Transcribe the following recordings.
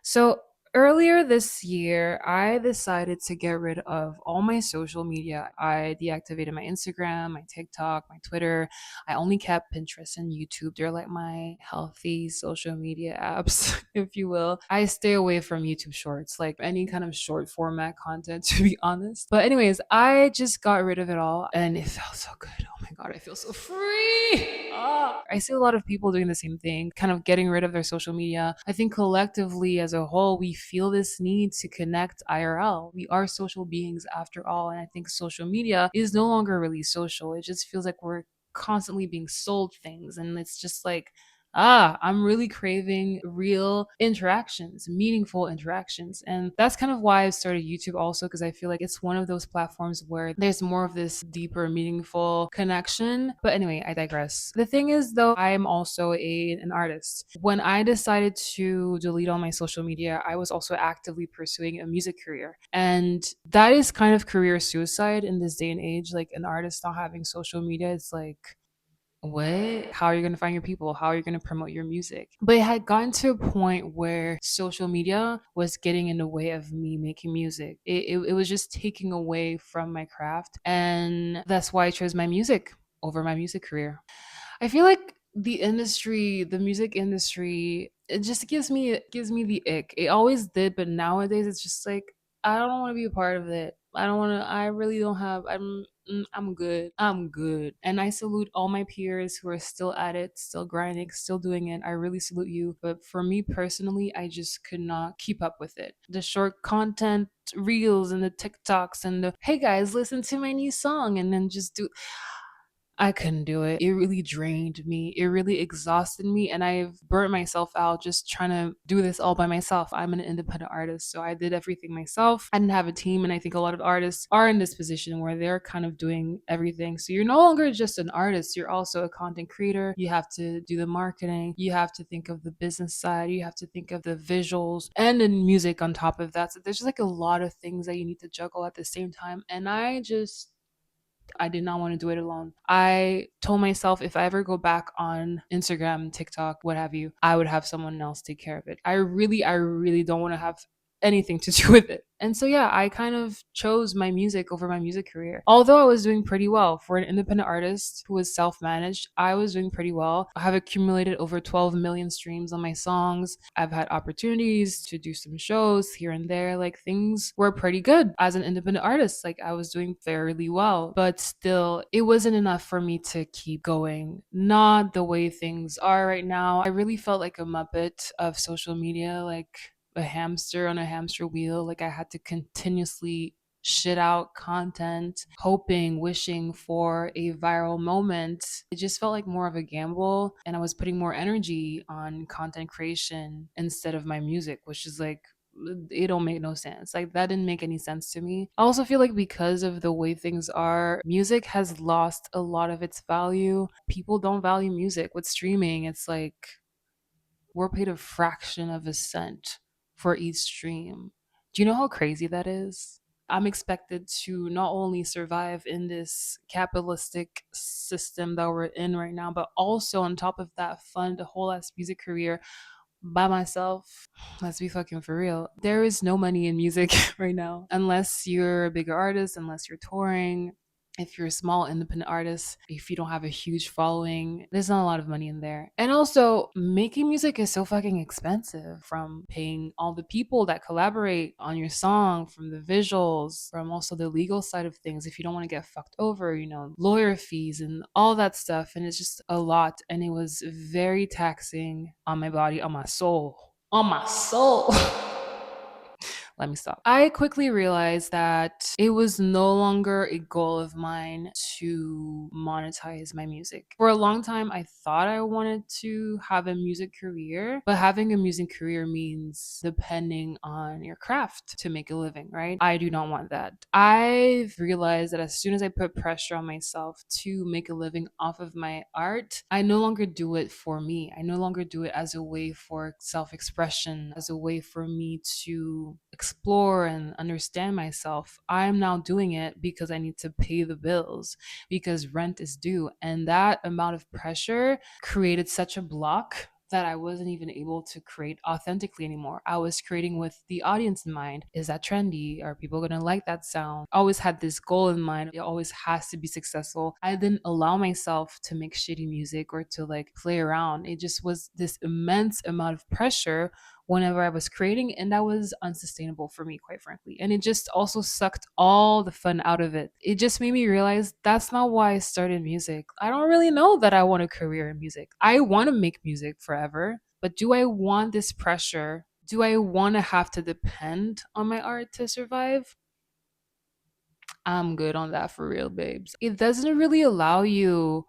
So earlier this year, I decided to get rid of all my social media. I deactivated my Instagram, my TikTok, my Twitter. I only kept Pinterest and YouTube. They're like my healthy social media apps, if you will. I stay away from YouTube shorts, like any kind of short format content, to be honest. But, anyways, I just got rid of it all and it felt so good. Oh my God, I feel so free. I see a lot of people doing the same thing, kind of getting rid of their social media. I think collectively as a whole, we feel this need to connect IRL. We are social beings after all. And I think social media is no longer really social. It just feels like we're constantly being sold things. And it's just like, I'm really craving real interactions, meaningful interactions. And that's kind of why I've started YouTube also, because I feel like it's one of those platforms where there's more of this deeper, meaningful connection. But anyway, I digress. The thing is, though, I'm also an artist. When I decided to delete all my social media, I was also actively pursuing a music career. And that is kind of career suicide in this day and age. Like an artist not having social media, it's like, what? How are you going to find your people? How are you going to promote your music? But it had gotten to a point where social media was getting in the way of me making music. It was just taking away from my craft. And that's why I chose my music over my music career. I feel like the music industry, it just gives me the ick. It always did, but nowadays it's just like I don't want to be a part of it. I don't want to. I really don't have. I'm good. I'm good. And I salute all my peers who are still at it, still grinding, still doing it. I really salute you. But for me personally, I just could not keep up with it. The short content reels and the TikToks and the hey guys, listen to my new song and then just do I couldn't do it. It really drained me. It really exhausted me. And I've burnt myself out just trying to do this all by myself. I'm an independent artist. So I did everything myself. I didn't have a team. And I think a lot of artists are in this position where they're kind of doing everything. So you're no longer just an artist. You're also a content creator. You have to do the marketing. You have to think of the business side. You have to think of the visuals and the music on top of that. So there's just like a lot of things that you need to juggle at the same time. And I did not want to do it alone. I told myself if I ever go back on Instagram, TikTok, what have you, I would have someone else take care of it. I really don't want to have anything to do with it. And so, yeah, I kind of chose my music over my music career. Although I was doing pretty well for an independent artist who was self managed, I was doing pretty well. I have accumulated over 12 million streams on my songs. I've had opportunities to do some shows here and there. Like things were pretty good as an independent artist. Like I was doing fairly well, but still, it wasn't enough for me to keep going. Not the way things are right now. I really felt like a muppet of social media. Like, a hamster on a hamster wheel. Like I had to continuously shit out content, hoping, wishing for a viral moment. It just felt like more of a gamble. And I was putting more energy on content creation instead of my music, which is like, it don't make no sense. Like that didn't make any sense to me. I also feel like because of the way things are, music has lost a lot of its value. People don't value music with streaming. It's like we're paid a fraction of a cent for each stream. Do you know how crazy that is? I'm expected to not only survive in this capitalistic system that we're in right now, but also on top of that, fund a whole ass music career by myself. Let's be fucking for real. There is no money in music right now unless you're a bigger artist, unless you're touring. If you're a small independent artist, if you don't have a huge following, there's not a lot of money in there. And also, making music is so fucking expensive, from paying all the people that collaborate on your song, from the visuals, from also the legal side of things. If you don't want to get fucked over, lawyer fees and all that stuff. And it's just a lot. And it was very taxing on my body, on my soul. On my soul. Let me stop. I quickly realized that it was no longer a goal of mine to monetize my music. For a long time, I thought I wanted to have a music career, but having a music career means depending on your craft to make a living, right? I do not want that. I've realized that as soon as I put pressure on myself to make a living off of my art, I no longer do it for me. I no longer do it as a way for self expression, as a way for me to explore and understand myself. I'm now doing it because I need to pay the bills, because rent is due. And that amount of pressure created such a block that I wasn't even able to create authentically anymore. I was creating with the audience in mind. Is that trendy? Are people going to like that sound? I always had this goal in mind. It always has to be successful. I didn't allow myself to make shitty music or to like play around. It just was this immense amount of pressure whenever I was creating, and that was unsustainable for me, quite frankly. And it just also sucked all the fun out of it. It just made me realize that's not why I started music. I don't really know that I want a career in music. I want to make music forever, but do I want this pressure? Do I want to have to depend on my art to survive? I'm good on that for real, babes. It doesn't really allow you,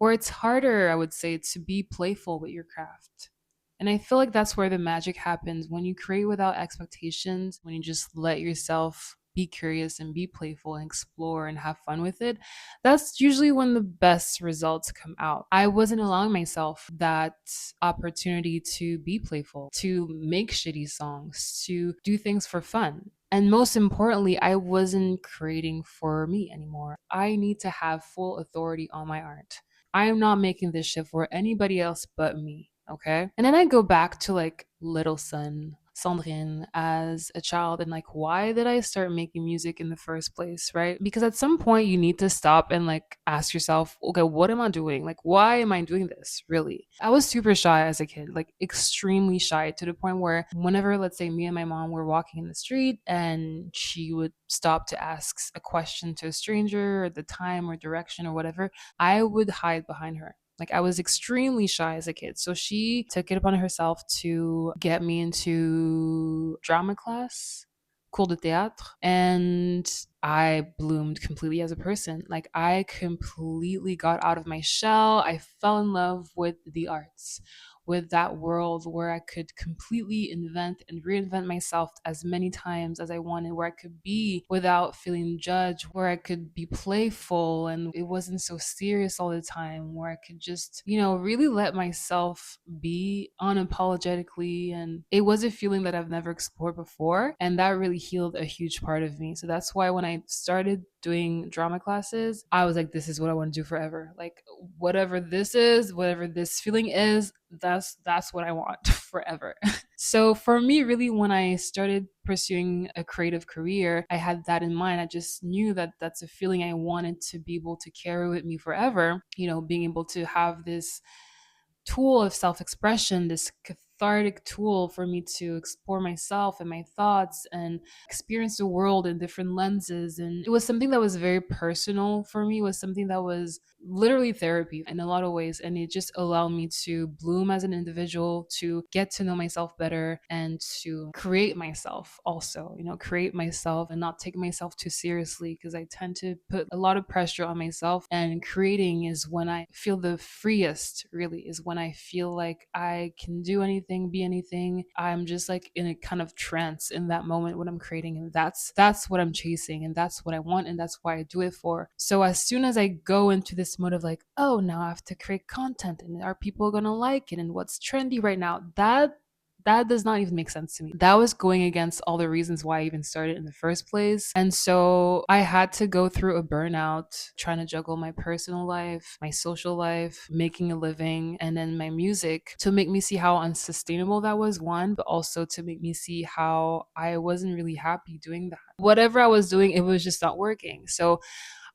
or it's harder, I would say, to be playful with your craft. And I feel like that's where the magic happens when you create without expectations, when you just let yourself be curious and be playful and explore and have fun with it. That's usually when the best results come out. I wasn't allowing myself that opportunity to be playful, to make shitty songs, to do things for fun. And most importantly, I wasn't creating for me anymore. I need to have full authority on my art. I am not making this shit for anybody else but me. Okay. And then I go back to like little son, Sandrine, as a child, and like, why did I start making music in the first place? Right. Because at some point you need to stop and like ask yourself, okay, what am I doing? Like, why am I doing this? Really? I was super shy as a kid, like extremely shy, to the point where whenever, let's say, me and my mom were walking in the street and she would stop to ask a question to a stranger at the time or direction or whatever, I would hide behind her. Like, I was extremely shy as a kid. So she took it upon herself to get me into drama class, cours de théâtre, and I bloomed completely as a person. Like, I completely got out of my shell. I fell in love with the arts, with that world where I could completely invent and reinvent myself as many times as I wanted, where I could be without feeling judged, where I could be playful and it wasn't so serious all the time, where I could just, really let myself be unapologetically. And it was a feeling that I've never explored before. And that really healed a huge part of me. So that's why when I started doing drama classes, I was like, this is what I want to do forever. Like, whatever this is, whatever this feeling is, that's what I want forever. So for me, really, when I started pursuing a creative career, I had that in mind. I just knew that that's a feeling I wanted to be able to carry with me forever. Being able to have this tool of self expression, this cathartic tool for me to explore myself and my thoughts and experience the world in different lenses. And it was something that was very personal for me, it was something that was literally therapy in a lot of ways. And it just allowed me to bloom as an individual, to get to know myself better, and to create myself also, create myself and not take myself too seriously, because I tend to put a lot of pressure on myself. And creating is when I feel the freest, really, is when I feel like I can do anything, be anything. I'm just like in a kind of trance in that moment when I'm creating. And that's what I'm chasing, and that's what I want, and that's why I do it for. So as soon as I go into this mode of like, oh, now I have to create content, and are people gonna like it, and what's trendy right now, that does not even make sense to me. That was going against all the reasons why I even started in the first place. And so I had to go through a burnout trying to juggle my personal life, my social life, making a living, and then my music, to make me see how unsustainable that was, one, but also to make me see how I wasn't really happy doing that. Whatever I was doing, it was just not working. So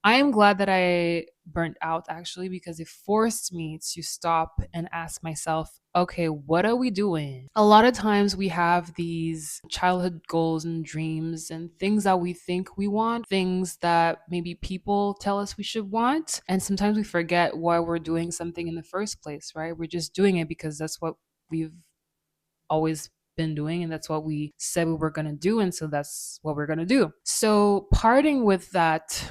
I am glad that I burnt out, actually, because it forced me to stop and ask myself, okay, what are we doing? A lot of times we have these childhood goals and dreams and things that we think we want, things that maybe people tell us we should want. And sometimes we forget why we're doing something in the first place, right? We're just doing it because that's what we've always been doing, and that's what we said we were going to do, and so that's what we're going to do. So parting with that,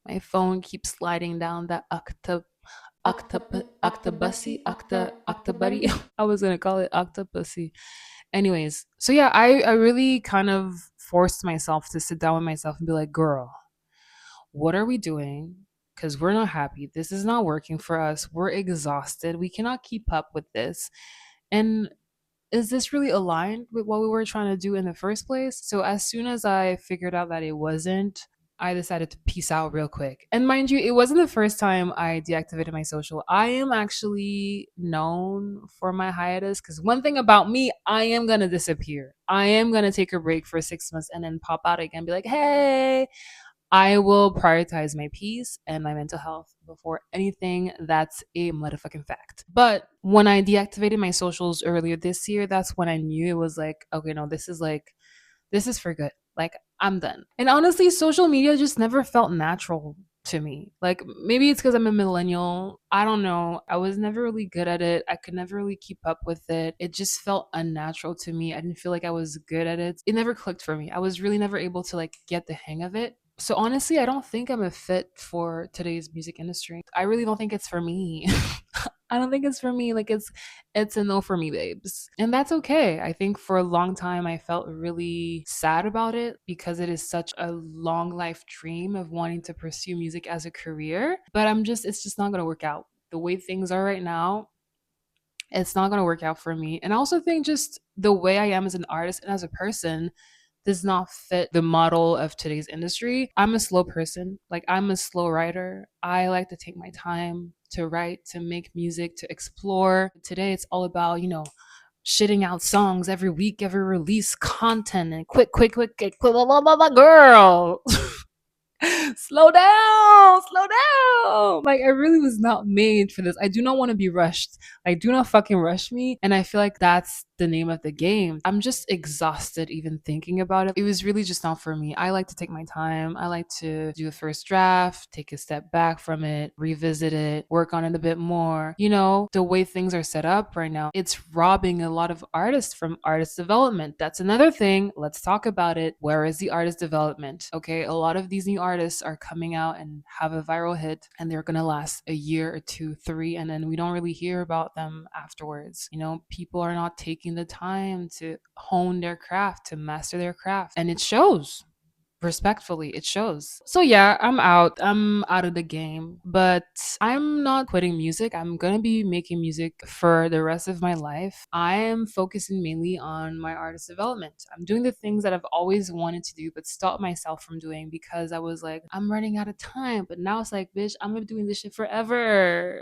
my phone keeps sliding down that octobussy octobuddy. I was gonna call it octopussy. Anyways, so yeah, I really kind of forced myself to sit down with myself and be like, girl, what are we doing? Because we're not happy. This is not working for us. We're exhausted. We cannot keep up with this. And is this really aligned with what we were trying to do in the first place? So as soon as I figured out that it wasn't, I decided to peace out real quick. And mind you, it wasn't the first time I deactivated my social. I am actually known for my hiatus because one thing about me, I am going to disappear. I am going to take a break for 6 months and then pop out again, be like, hey, I will prioritize my peace and my mental health before anything. That's a motherfucking fact. But when I deactivated my socials earlier this year, that's when I knew it was like, okay, no, this is for good. Like, I'm done. And honestly, social media just never felt natural to me. Like, maybe it's because I'm a millennial. I don't know. I was never really good at it. I could never really keep up with it. It just felt unnatural to me. I didn't feel like I was good at it. It never clicked for me. I was really never able to like get the hang of it. So honestly, I don't think I'm a fit for today's music industry. I really don't think it's for me. I don't think it's for me. Like it's a no for me, babes. And that's okay. I think for a long time I felt really sad about it because it is such a long life dream of wanting to pursue music as a career. But it's just not gonna work out. The way things are right now, it's not gonna work out for me. And I also think just the way I am as an artist and as a person does not fit the model of today's industry. I'm a slow person. Like, I'm a slow writer. I like to take my time to write, to make music, to explore. Today, it's all about, shitting out songs every week, every release, content, and quick, blah, blah, blah, blah, girl. Slow down. Like, I really was not made for this. I do not want to be rushed. Like, do not fucking rush me. And I feel like that's the name of the game. I'm just exhausted even thinking about it. It was really just not for me. I like to take my time. I like to do a first draft, take a step back from it, revisit it, work on it a bit more. The way things are set up right now, it's robbing a lot of artists from artist development. That's another thing. Let's talk about it. Where is the artist development? Okay, a lot of these new artists are coming out and have a viral hit and they're gonna last a year or two, three, and then we don't really hear about them afterwards. People are not taking the time to hone their craft, to master their craft, and it shows. Respectfully, it shows. So yeah, I'm out of the game, but I'm not quitting music. I'm going to be making music for the rest of my life. I am focusing mainly on my artist development. I'm doing the things that I've always wanted to do but stopped myself from doing because I was like, I'm running out of time. But now it's like, bitch, I'm doing this shit forever.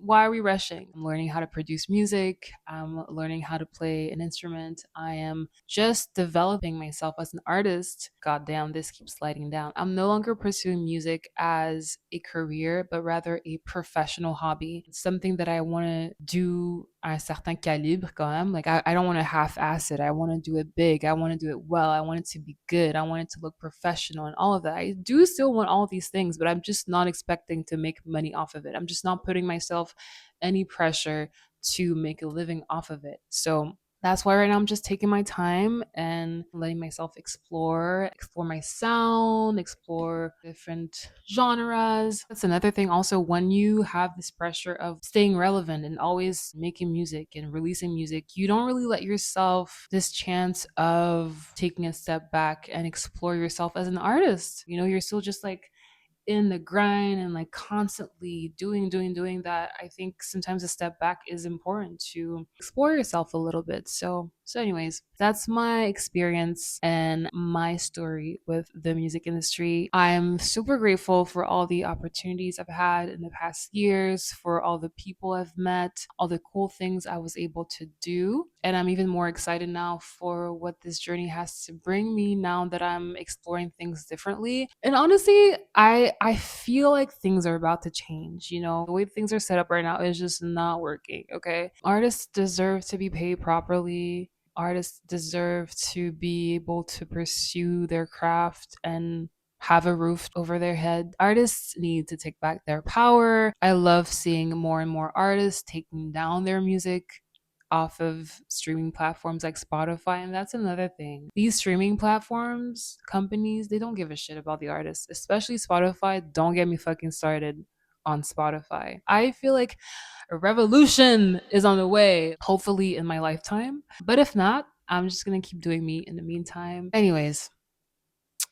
Why are we rushing? I'm learning how to produce music. I'm learning how to play an instrument. I am just developing myself as an artist. Goddamn, this keeps sliding down. I'm no longer pursuing music as a career, but rather a professional hobby. It's something that I want to do à un certain calibre quand même. Like, I don't want to half-ass it. I want to do it big. I want to do it well. I want it to be good. I want it to look professional and all of that. I do still want all these things, but I'm just not expecting to make money off of it. I'm just not putting myself any pressure to make a living off of it. So that's why right now I'm just taking my time and letting myself explore my sound, explore different genres. That's another thing also, when you have this pressure of staying relevant and always making music and releasing music, you don't really let yourself this chance of taking a step back and explore yourself as an artist. You're still just like in the grind and like constantly doing that. I think sometimes a step back is important to explore yourself a little bit. So anyways, that's my experience and my story with the music industry. I'm super grateful for all the opportunities I've had in the past years, for all the people I've met, all the cool things I was able to do. And I'm even more excited now for what this journey has to bring me now that I'm exploring things differently. And honestly, I feel like things are about to change. The way things are set up right now is just not working. Okay, artists deserve to be paid properly. Artists deserve to be able to pursue their craft and have a roof over their head. Artists need to take back their power. I love seeing more and more artists taking down their music off of streaming platforms like Spotify. And that's another thing. These streaming platforms, companies, they don't give a shit about the artists, especially Spotify. Don't get me fucking started on Spotify. I feel like a revolution is on the way, hopefully in my lifetime. But if not, I'm just gonna keep doing me in the meantime. Anyways,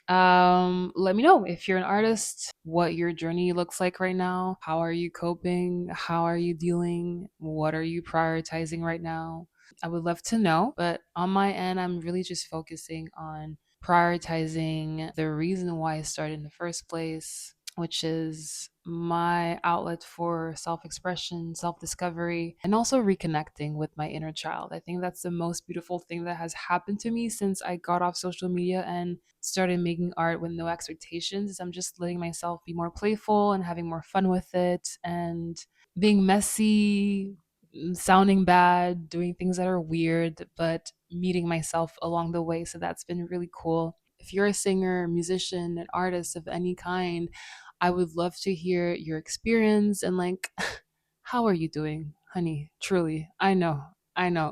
let me know if you're an artist, what your journey looks like right now. How are you coping? How are you dealing? What are you prioritizing right now? I would love to know, but on my end, I'm really just focusing on prioritizing the reason why I started in the first place, which is my outlet for self expression, self discovery, and also reconnecting with my inner child. I think that's the most beautiful thing that has happened to me since I got off social media and started making art with no expectations. Is I'm just letting myself be more playful and having more fun with it and being messy, sounding bad, doing things that are weird, but meeting myself along the way. So that's been really cool. If you're a singer, musician, an artist of any kind, I would love to hear your experience and like, how are you doing, honey? Truly, I know. I know.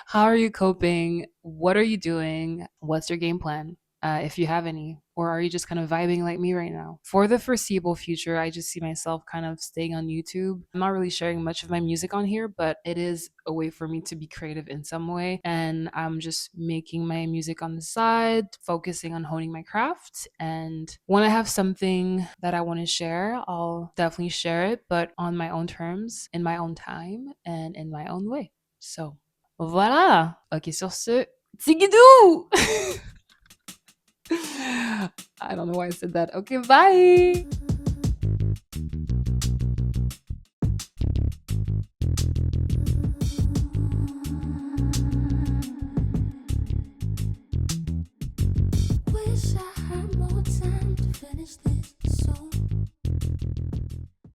How are you coping? What are you doing? What's your game plan? If you have any, or are you just kind of vibing like me right now? For the foreseeable future, I just see myself kind of staying on YouTube. I'm not really sharing much of my music on here, but it is a way for me to be creative in some way. And I'm just making my music on the side, focusing on honing my craft. And when I have something that I want to share, I'll definitely share it, but on my own terms, in my own time, and in my own way. So, voilà. Ok, sur ce, Tigidou! I don't know why I said that. Okay, bye. Wish I had more time to finish this song.